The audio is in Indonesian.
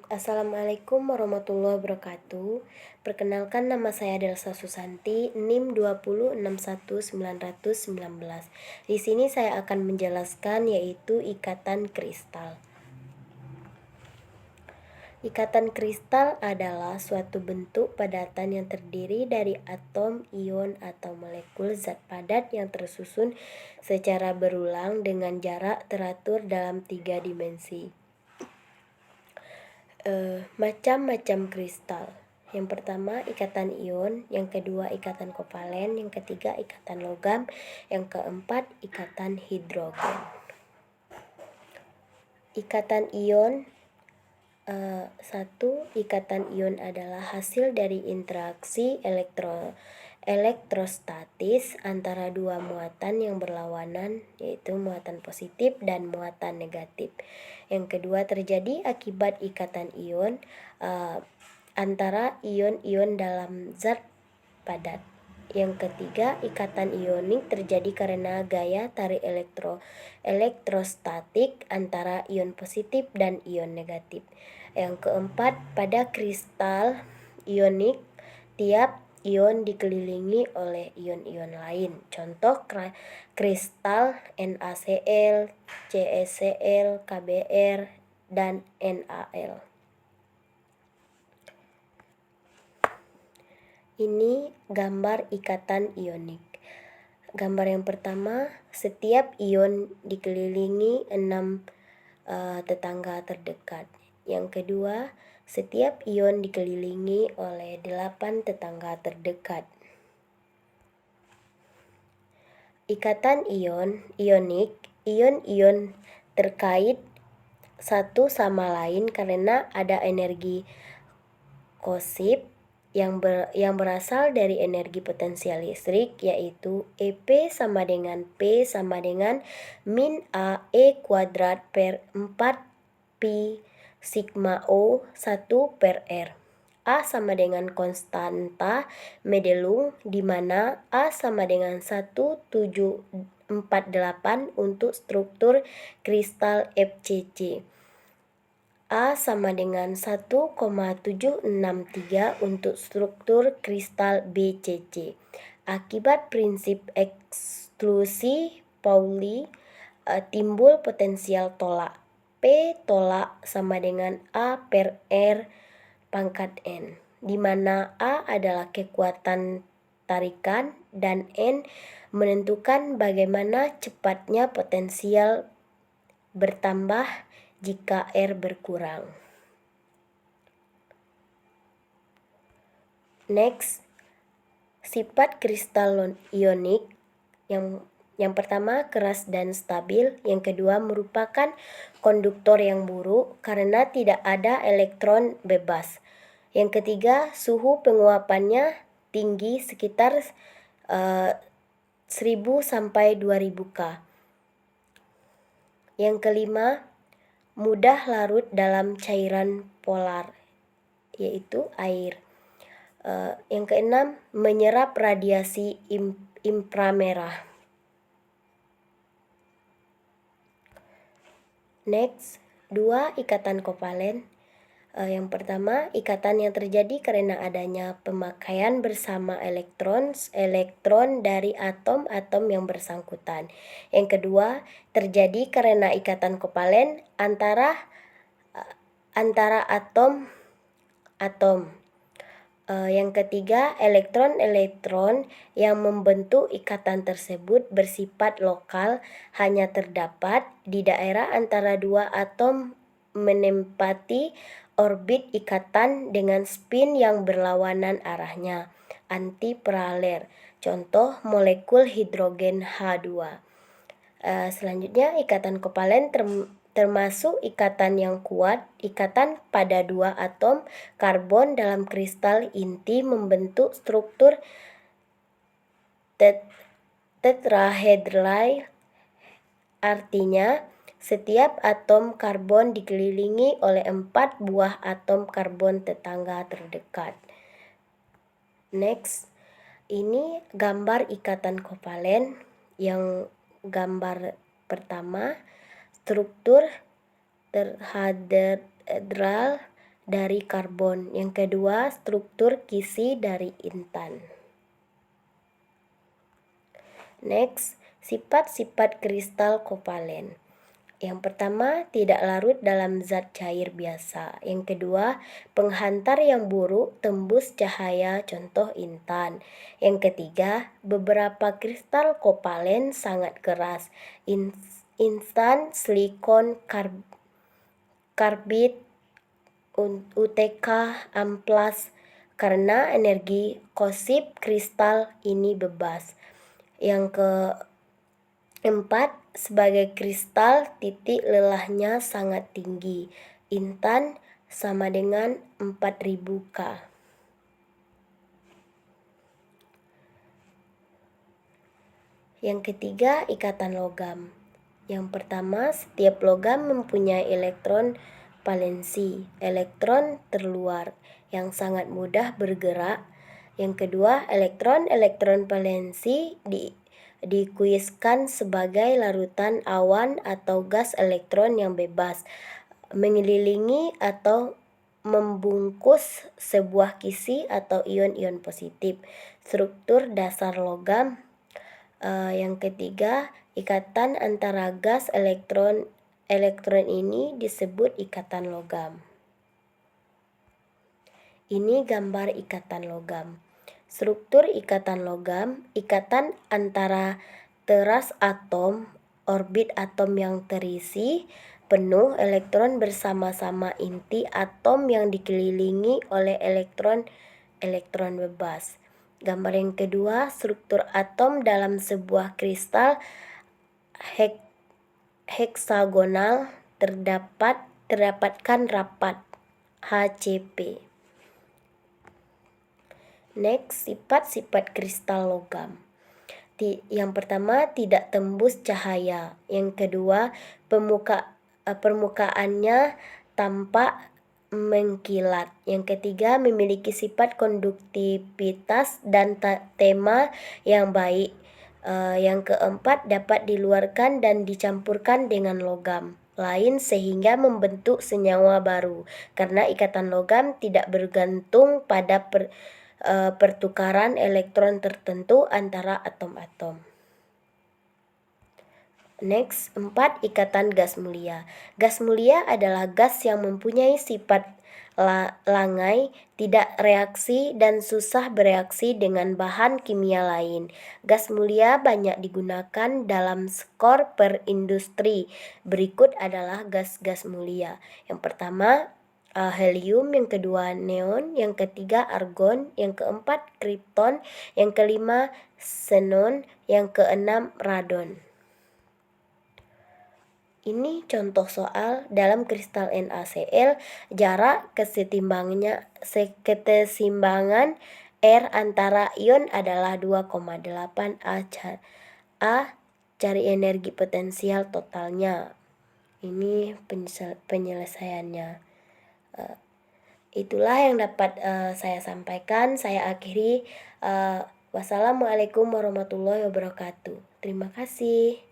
Assalamualaikum warahmatullahi wabarakatuh. Perkenalkan, nama saya Delsa Susanti, NIM 2061919. Di sini saya akan menjelaskan yaitu ikatan kristal. Ikatan kristal adalah suatu bentuk padatan yang terdiri dari atom, ion, atau molekul zat padat yang tersusun secara berulang dengan jarak teratur dalam 3 dimensi. Macam-macam kristal. Yang pertama ikatan ion, yang kedua ikatan kovalen, yang ketiga ikatan logam, yang keempat ikatan hidrogen. Ikatan ion. Satu, ikatan ion adalah hasil dari interaksi elektrostatis antara dua muatan yang berlawanan, yaitu muatan positif dan muatan negatif. Yang kedua, terjadi akibat ikatan ion antara ion-ion dalam zat padat. Yang ketiga, ikatan ionik terjadi karena gaya tarik elektrostatik antara ion positif dan ion negatif. Yang keempat, pada kristal ionik, tiap ion dikelilingi oleh ion-ion lain. Contoh kristal NaCl, CeCl, KBr, dan NaL. Ini gambar ikatan ionik. Gambar yang pertama, setiap ion dikelilingi 6 tetangga terdekat. Yang kedua, setiap ion dikelilingi oleh 8 tetangga terdekat. Ikatan ionik, ion-ion terkait satu sama lain karena ada energi kosip yang berasal dari energi potensial listrik, yaitu EP sama dengan P sama dengan min A E kuadrat per 4 pi sigma O 1 per R. A sama dengan konstanta Mendelung, di mana A sama dengan 1748 untuk struktur kristal FCC. A sama dengan 1,763 untuk struktur kristal BCC. Akibat prinsip eksklusi Pauli, timbul potensial tolak. P tolak sama dengan A per R pangkat N, di mana A adalah kekuatan tarikan dan N menentukan bagaimana cepatnya potensial bertambah jika R berkurang. Next, sifat kristal ionik yang pertama keras dan stabil, yang kedua merupakan konduktor yang buruk karena tidak ada elektron bebas. Yang ketiga, suhu penguapannya tinggi sekitar 1000 sampai 2000 K. Yang kelima, mudah larut dalam cairan polar, yaitu air. Yang keenam, menyerap radiasi inframerah. Next, 2 ikatan kovalen. Yang pertama, ikatan yang terjadi karena adanya pemakaian bersama elektron dari atom-atom yang bersangkutan. Yang kedua, terjadi karena ikatan kovalen antara atom. Yang ketiga, elektron-elektron yang membentuk ikatan tersebut bersifat lokal, hanya terdapat di daerah antara dua atom menempati orbit ikatan dengan spin yang berlawanan arahnya, antiparalel. Contoh molekul hidrogen H2. Selanjutnya, ikatan kovalen termasuk ikatan yang kuat. Ikatan pada dua atom karbon dalam kristal inti membentuk struktur tetrahedral. Artinya, setiap atom karbon dikelilingi oleh 4 buah atom karbon tetangga terdekat. Next, ini gambar ikatan kovalen. Yang gambar pertama, struktur dihedral dari karbon. Yang kedua, struktur kisi dari intan. Next, sifat-sifat kristal kovalen. Yang pertama, tidak larut dalam zat cair biasa. Yang kedua, penghantar yang buruk tembus cahaya, contoh intan. Yang ketiga, beberapa kristal kovalen sangat keras. Instan, silikon, karbid, UTK, amplas, karena energi kosip kristal ini bebas. Yang keempat, sebagai kristal titik lelahnya sangat tinggi. Intan sama dengan 4000 K. Yang ketiga, ikatan logam. Yang pertama, setiap logam mempunyai elektron valensi, elektron terluar yang sangat mudah bergerak. Yang kedua, elektron valensi dikuiskan sebagai larutan awan atau gas elektron yang bebas, mengelilingi atau membungkus sebuah kisi atau ion-ion positif. Struktur dasar logam. Yang ketiga, ikatan antara gas elektron ini disebut ikatan logam. Ini gambar ikatan logam. Struktur ikatan logam, ikatan antara teras atom, orbit atom yang terisi penuh elektron bersama-sama inti atom yang dikelilingi oleh elektron bebas. Gambar yang kedua, struktur atom dalam sebuah kristal heksagonal terdapatkan rapat HCP. Next, sifat-sifat kristal logam. Yang pertama, tidak tembus cahaya. Yang kedua, permukaannya tampak mengkilat. Yang ketiga, memiliki sifat konduktivitas dan tema yang baik. Yang keempat, dapat diluarkan dan dicampurkan dengan logam lain sehingga membentuk senyawa baru, karena ikatan logam tidak bergantung pada pertukaran elektron tertentu antara atom-atom. Next, 4. Ikatan gas mulia. Gas mulia adalah gas yang mempunyai sifat langai, tidak reaksi, dan susah bereaksi dengan bahan kimia lain. Gas mulia banyak digunakan dalam skor per industri. Berikut adalah gas-gas mulia. Yang pertama, helium, yang kedua neon, yang ketiga argon, yang keempat krypton, yang kelima xenon, yang keenam radon. Ini contoh soal dalam kristal NaCl, jarak kesetimbangan R antara ion adalah 2,8 A. Cari energi potensial totalnya. Ini penyelesaiannya. Itulah yang dapat saya sampaikan. Saya akhiri. Wassalamualaikum warahmatullahi wabarakatuh. Terima kasih.